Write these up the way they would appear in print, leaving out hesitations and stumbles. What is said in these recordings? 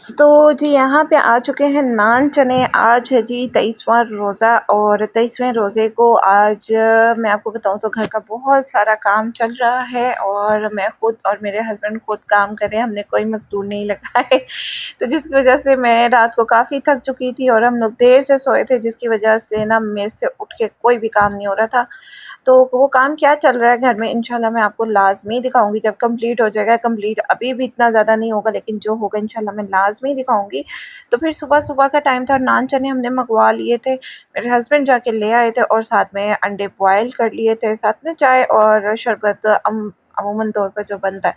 तो जी यहाँ पे आ चुके हैं नान चने। आज है जी 23वां रोज़ा और 23वें रोज़े को आज मैं आपको बताऊँ तो घर का बहुत सारा काम चल रहा है और मैं खुद और मेरे हस्बैंड खुद काम कर रहे हैं। हमने कोई मज़दूर नहीं लगा है तो जिसकी वजह से मैं रात को काफ़ी थक चुकी थी और हम लोग देर से सोए थे, जिसकी वजह से ना मेरे से उठ के कोई भी काम नहीं हो रहा था। तो वो काम क्या चल रहा है घर में इंशाल्लाह मैं आपको लाज़मी दिखाऊँगी जब कंप्लीट हो जाएगा। कंप्लीट अभी भी इतना ज़्यादा नहीं होगा, लेकिन जो होगा इंशाल्लाह मैं लाज़मी दिखाऊँगी। तो फिर सुबह-सुबह का टाइम था, नान चने हमने मँगवा लिए थे, मेरे हस्बैंड जाके ले आए थे और साथ में अंडे बॉयल कर लिए थे, साथ में चाय और शरबत अमूमन तौर पर जो बनता है।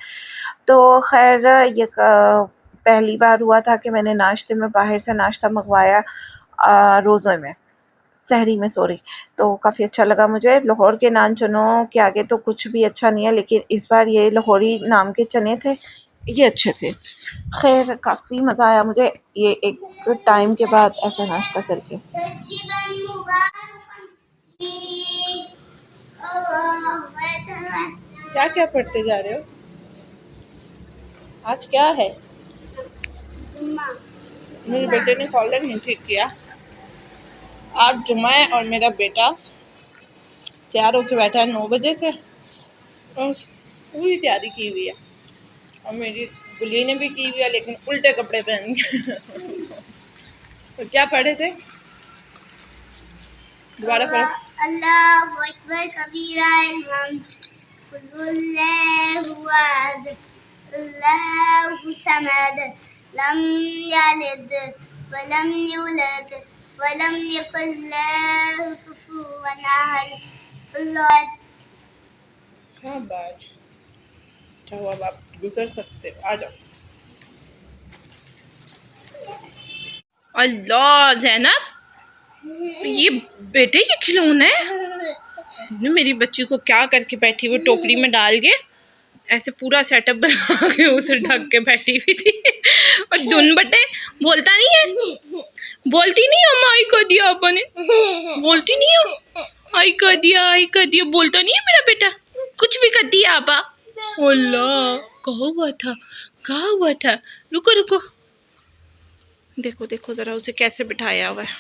तो ख़ैर ये पहली बार हुआ था कि मैंने नाश्ते में बाहर से नाश्ता मँगवाया रोज़े में, सहरी में सॉरी। तो काफ़ी अच्छा लगा मुझे। लाहौर के नान चनों के आगे तो कुछ भी अच्छा नहीं है, लेकिन इस बार ये लाहौरी नाम के चने थे, ये अच्छे थे। खैर काफ़ी मज़ा आया मुझे ये एक टाइम के बाद ऐसा नाश्ता करके। क्या क्या पढ़ते जा रहे हो? आज क्या है? मेरे बेटे ने कॉलर नहीं ठीक किया। आज जुम्मा है और मेरा बेटा तैयार होके बैठा है 9 बजे से और पूरी तैयारी की हुई है। और मेरी गुली ने भी की हुई है, लेकिन उल्टे कपड़े पहन के तो क्या पढ़े थे? दोबारा पढ़ो। अल्लाहु अकबर कबीरा अल्लाहु समद लम यलिद वलम यूलद वलम यकुल लहु कुफुवन अहद। अल्लाह शाबाश। अच्छा हुआ आप गुजर सकते हो, आ जाओ। अल्लाह ज़ैनब, ये बेटे के खिलौने हैं? मेरी बच्ची को क्या करके बैठी हुई टोकरी में डाल के ऐसे पूरा सेटअप बना के उसे ढक के बैठी हुई थी और डुन बटे बोलता नहीं है, बोलती नहीं हो आई कर दिया आपने, बोलती नहीं हो आई कर दिया, बोलता नहीं है मेरा बेटा, कुछ भी कर दिया आपा। अल्लाह कहा हुआ था, रुको रुको, देखो देखो जरा उसे कैसे बिठाया हुआ है।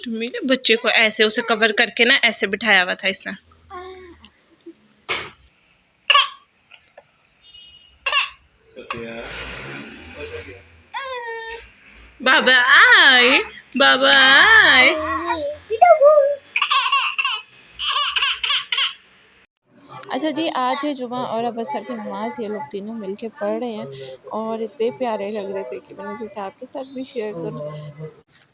मेरे बच्चे को ऐसे उसे कवर करके ना ऐसे बिठाया हुआ था इसने। बाबा आए, बाबा आए। अच्छा जी, आज है जुमा और अब असर की नमाज़ ये लोग तीनों मिलके पढ़ रहे हैं और इतने प्यारे लग रहे थे कि मैंने सोचा आपके साथ भी शेयर करूं।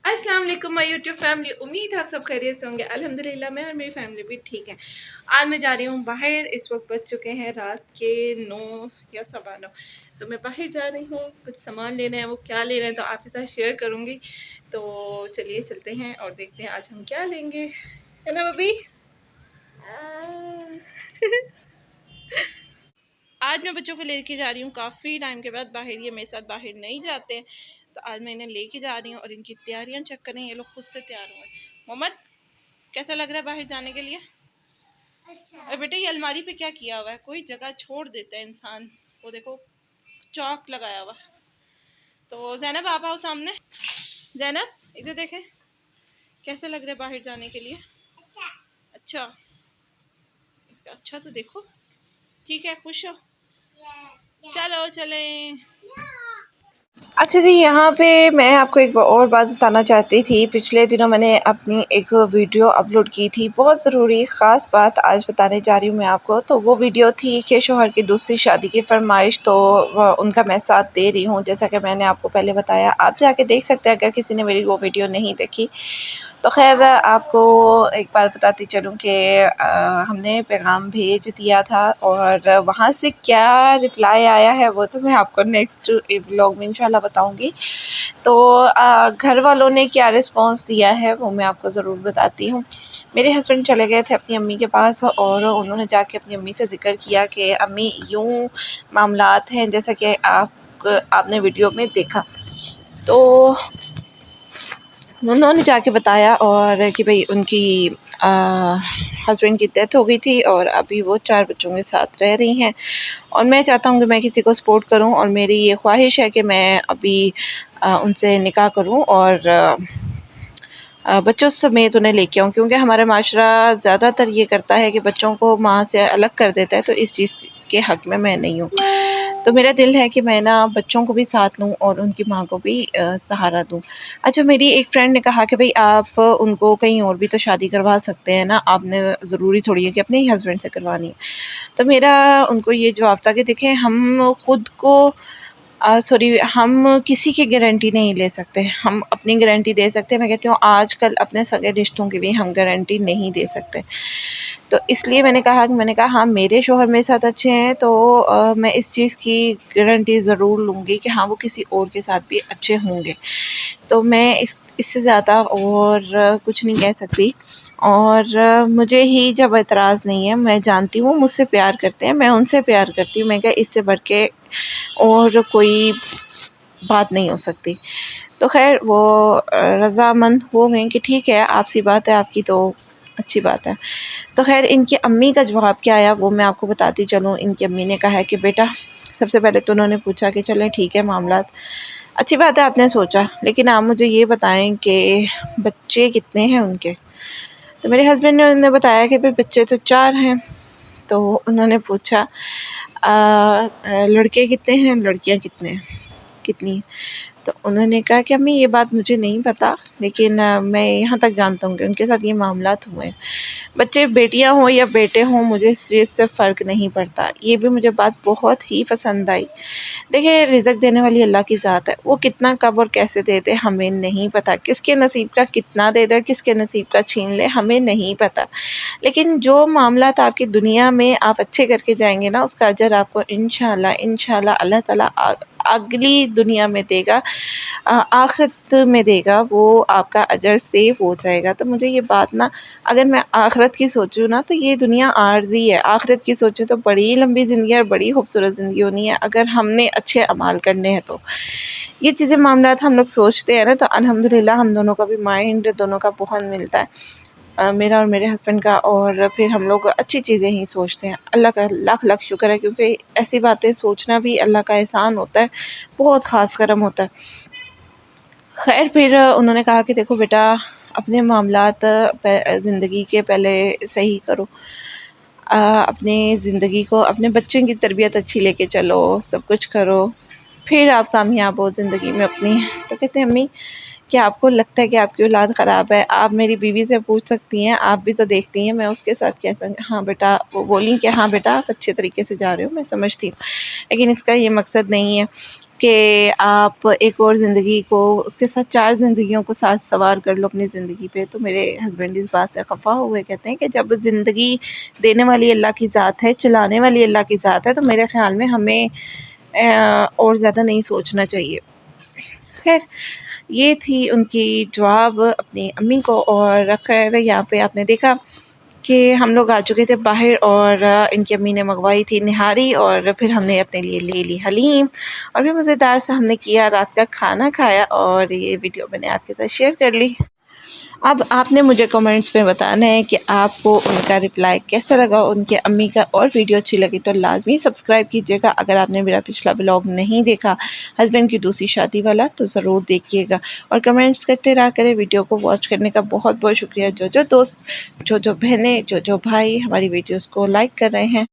अस्सलाम वालेकुम माय यूट्यूब फैमिली, उम्मीद है आप सब खैरियत से होंगे। अल्हम्दुलिल्लाह मैं और मेरी फैमिली भी ठीक है। आज मैं जा रही हूँ बाहर, इस वक्त बज चुके हैं रात के 9 या 9:15। तो मैं बाहर जा रही हूँ, कुछ सामान लेना है, वो क्या ले रहे हैं तो आपके साथ शेयर करूँगी। तो चलिए चलते हैं और देखते हैं आज हम क्या लेंगे, है ना बबी? आज मैं बच्चों को लेके जा रही हूँ काफ़ी टाइम के बाद बाहर, ये मेरे साथ बाहर नहीं जाते हैं तो आज मैं इन्हें लेके जा रही हूँ और इनकी तैयारियां चेक करें। ये लोग खुद से तैयार हुए। मोहम्मद कैसा लग रहा है बाहर जाने के लिए? अच्छा। और बेटा ये अलमारी पे क्या किया हुआ है, कोई जगह छोड़ देता है इंसान, वो देखो चौक लगाया हुआ। तो ज़ैनब आप आओ सामने, ज़ैनब इधर देखें कैसा लग रहा है बाहर जाने के लिए। अच्छा इसका अच्छा तो देखो, ठीक है, खुश हो? चलो चलें। अच्छा जी, यहाँ पे मैं आपको एक और बात बताना चाहती थी। पिछले दिनों मैंने अपनी एक वीडियो अपलोड की थी, बहुत ज़रूरी ख़ास बात आज बताने जा रही हूँ मैं आपको। तो वो वीडियो थी कि शौहर की दूसरी शादी की फ़रमाइश, तो उनका मैं साथ दे रही हूँ। जैसा कि मैंने आपको पहले बताया, आप जाके देख सकते हैं अगर किसी ने मेरी वो वीडियो नहीं देखी। तो ख़ैर आपको एक बात बताती चलूँ कि हमने पैगाम भेज दिया था और वहाँ से क्या रिप्लाई आया है वो तो मैं आपको नेक्स्ट व्लॉग में इंशाल्लाह बताऊँगी। तो घर वालों ने क्या रिस्पांस दिया है वो मैं आपको ज़रूर बताती हूँ। मेरे हस्बैंड चले गए थे अपनी अम्मी के पास और उन्होंने जाके अपनी अम्मी से ज़िक्र किया कि अम्मी यूँ मामलात हैं जैसा कि आपने वीडियो में देखा। तो उन्होंने जाके बताया और कि भाई उनकी हस्बैंड की डेथ हो गई थी और अभी वो 4 बच्चों के साथ रह रही हैं। और मैं चाहता हूँ कि मैं किसी को सपोर्ट करूँ और मेरी ये ख्वाहिश है कि मैं अभी उनसे निकाह करूँ और बच्चों समेत उन्हें लेके आऊँ, क्योंकि हमारा माशरा ज़्यादातर ये करता है कि बच्चों को माँ से अलग कर देता है। तो इस चीज़ के हक़ में मैं नहीं हूँ। तो मेरा दिल है कि मैं ना बच्चों को भी साथ लूँ और उनकी माँ को भी सहारा दूँ। अच्छा, मेरी एक फ्रेंड ने कहा कि भई आप उनको कहीं और भी तो शादी करवा सकते हैं ना, आपने ज़रूरी थोड़ी है कि अपने ही हस्बैंड से करवानी है। तो मेरा उनको ये जवाब था कि देखें, हम खुद को हम किसी की गारंटी नहीं ले सकते, हम अपनी गारंटी दे सकते हैं। मैं कहती हूँ आजकल अपने सगे रिश्तों की भी हम गारंटी नहीं दे सकते। तो इसलिए मैंने कहा हाँ, मेरे शौहर मेरे साथ अच्छे हैं तो मैं इस चीज़ की गारंटी ज़रूर लूँगी कि हाँ, वो किसी और के साथ भी अच्छे होंगे। तो मैं इससे ज़्यादा और कुछ नहीं कह सकती। और मुझे ही जब एतराज़ नहीं है, मैं जानती हूँ मुझसे प्यार करते हैं, मैं उनसे प्यार करती हूँ। मैं क्या, इससे बढ़ के और कोई बात नहीं हो सकती। तो ख़ैर वो रज़ामंद हो गई कि ठीक है, आपसी बात है, आपकी तो अच्छी बात है। तो ख़ैर इनकी अम्मी का जवाब क्या आया वो मैं आपको बताती चलूँ। इनकी अम्मी ने कहा है कि बेटा, सबसे पहले तो उन्होंने पूछा कि चलें ठीक है, मामलात अच्छी बात है आपने सोचा, लेकिन आप मुझे ये बताएँ कि बच्चे कितने हैं उनके? तो मेरे हस्बैंड ने उन्हें बताया कि भाई बच्चे तो 4 हैं। तो उन्होंने पूछा लड़के कितने हैं, लड़कियाँ कितनी हैं? तो उन्होंने कहा कि अम्मी ये बात मुझे नहीं पता, लेकिन मैं यहाँ तक जानता हूँ कि उनके साथ ये मामलात हुए हैं। बच्चे बेटियाँ हों या बेटे हों, मुझे इस चीज़ से फ़र्क नहीं पड़ता। ये भी मुझे बात बहुत ही पसंद आई। देखिए, रिज़्क देने वाली अल्लाह की ज़ात है, वो कितना कब और कैसे दे दे हमें नहीं पता। किसके नसीब का कितना दे दे, किसके नसीब का छीन ले, हमें नहीं पता। लेकिन जो मामलात आपकी दुनिया में आप अच्छे करके जाएँगे ना, उसका अजर आपको इंशाअल्लाह अल्लाह ताला अगली दुनिया में देगा, आखिरत में देगा, वो आपका अजर सेव हो जाएगा। तो मुझे ये बात ना, अगर मैं आखिरत की सोचूँ ना तो ये दुनिया आर्ज़ी है, आखिरत की सोचूँ तो बड़ी लंबी ज़िंदगी और बड़ी खूबसूरत ज़िंदगी होनी है अगर हमने अच्छे अमाल करने हैं तो। ये चीज़ें मामलात हम लोग सोचते हैं ना, तो अल्हम्दुलिल्लाह हम दोनों का भी माइंड दोनों का बहुत मिलता है, मेरा और मेरे हस्बैंड का, और फिर हम लोग अच्छी चीज़ें ही सोचते हैं। अल्लाह का लाख लाख शुक्र है, क्योंकि ऐसी बातें सोचना भी अल्लाह का एहसान होता है, बहुत ख़ास करम होता है। ख़ैर फिर उन्होंने कहा कि देखो बेटा, अपने मामलात ज़िंदगी के पहले सही करो, अपनी ज़िंदगी को, अपने बच्चों की तरबियत अच्छी लेके चलो, सब कुछ करो, फिर आप कामयाब हो ज़िंदगी में अपनी। तो कहते हैं अम्मी, क्या आपको लगता है कि आपकी औलाद ख़राब है? आप मेरी बीवी से पूछ सकती हैं, आप भी तो देखती हैं मैं उसके साथ कैसा। हाँ बेटा, वो बोली कि हाँ बेटा, आप अच्छे तरीके से जा रहे हो, मैं समझती हूँ, लेकिन इसका ये मकसद नहीं है कि आप एक और ज़िंदगी को, उसके साथ 4 ज़िंदगियों को साथ सवार कर लो अपनी ज़िंदगी पे। तो मेरे हस्बैंड इस बात से ख़फ़ा हुए कहते हैं कि जब ज़िंदगी देने वाली अल्लाह की ज़ात है, चलाने वाली अल्लाह की ज़ात है, तो मेरे ख़्याल में हमें और ज़्यादा नहीं सोचना चाहिए। ख़ैर ये थी उनकी जवाब अपनी अम्मी को। और ख़ैर यहाँ पे आपने देखा कि हम लोग आ चुके थे बाहर, और इनकी अम्मी ने मंगवाई थी निहारी, और फिर हमने अपने लिए ले ली हलीम, और फिर मज़ेदार से हमने किया, रात का खाना खाया, और ये वीडियो मैंने आपके साथ शेयर कर ली। अब आपने मुझे कमेंट्स में बताना है कि आपको उनका रिप्लाई कैसा लगा, उनके अम्मी का, और वीडियो अच्छी लगी तो लाजमी सब्सक्राइब कीजिएगा। अगर आपने मेरा पिछला व्लॉग नहीं देखा हस्बैंड की दूसरी शादी वाला, तो ज़रूर देखिएगा, और कमेंट्स करते रहा करें। वीडियो को वॉच करने का बहुत बहुत शुक्रिया। जो जो दोस्त, जो जो बहनें, जो जो भाई हमारी वीडियोज़ को लाइक कर रहे हैं।